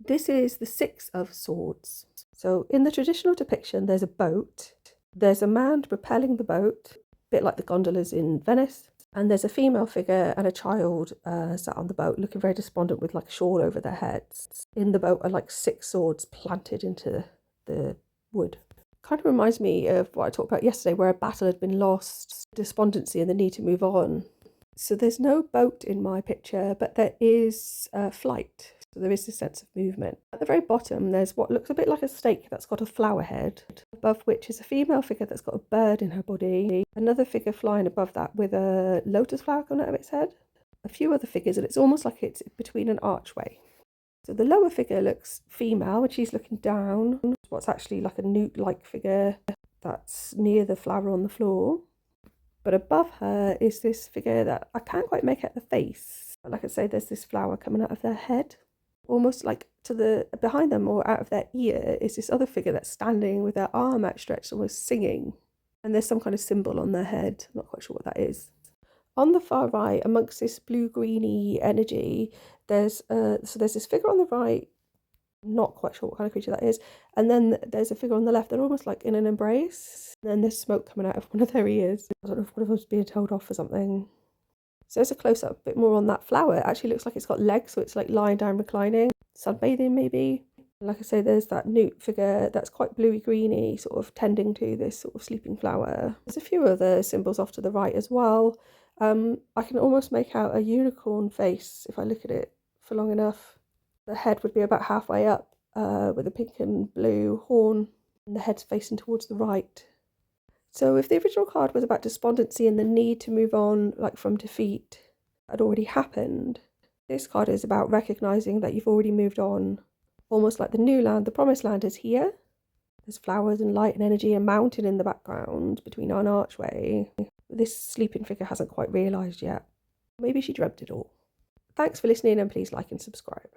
This is the Six of Swords. So in the traditional depiction, there's a boat. There's a man propelling the boat, a bit like the gondolas in Venice. And there's a female figure and a child sat on the boat looking very despondent with like a shawl over their heads. In the boat are like 6 swords planted into the wood. Kind of reminds me of what I talked about yesterday, where a battle had been lost, despondency and the need to move on. So there's no boat in my picture, but there is flight. So there is this sense of movement. At the very bottom, there's what looks a bit like a snake that's got a flower head, above which is a female figure that's got a bird in her body, another figure flying above that with a lotus flower coming out of its head, a few other figures, and it's almost like it's between an archway. So the lower figure looks female and she's looking down. What's actually like a newt-like figure that's near the flower on the floor. But above her is this figure that I can't quite make out the face. But like I say, there's this flower coming out of their head. Almost like to the behind them or out of their ear is this other figure that's standing with their arm outstretched, almost singing. And there's some kind of symbol on their head. I'm not quite sure what that is. On the far right, amongst this blue-greeny energy, there's this figure on the right, not quite sure what kind of creature that is, and then there's a figure on the left. They're almost like in an embrace, and then there's smoke coming out of one of their ears. I don't know if one of them's being told off for something. So there's a close-up a bit more on that flower. It actually looks like it's got legs, so it's like lying down, reclining, sunbathing maybe. Like I say, there's that newt figure that's quite bluey-greeny, sort of tending to this sort of sleeping flower. There's a few other symbols off to the right as well. I can almost make out a unicorn face if I look at it for long enough. The head would be about halfway up with a pink and blue horn, and the head's facing towards the right. So if the original card was about despondency and the need to move on, like from defeat, had already happened, this card is about recognising that you've already moved on. Almost like the new land, the promised land is here. There's flowers and light and energy, a mountain in the background between an archway. This sleeping figure hasn't quite realised yet. Maybe she dreamt it all. Thanks for listening, and please like and subscribe.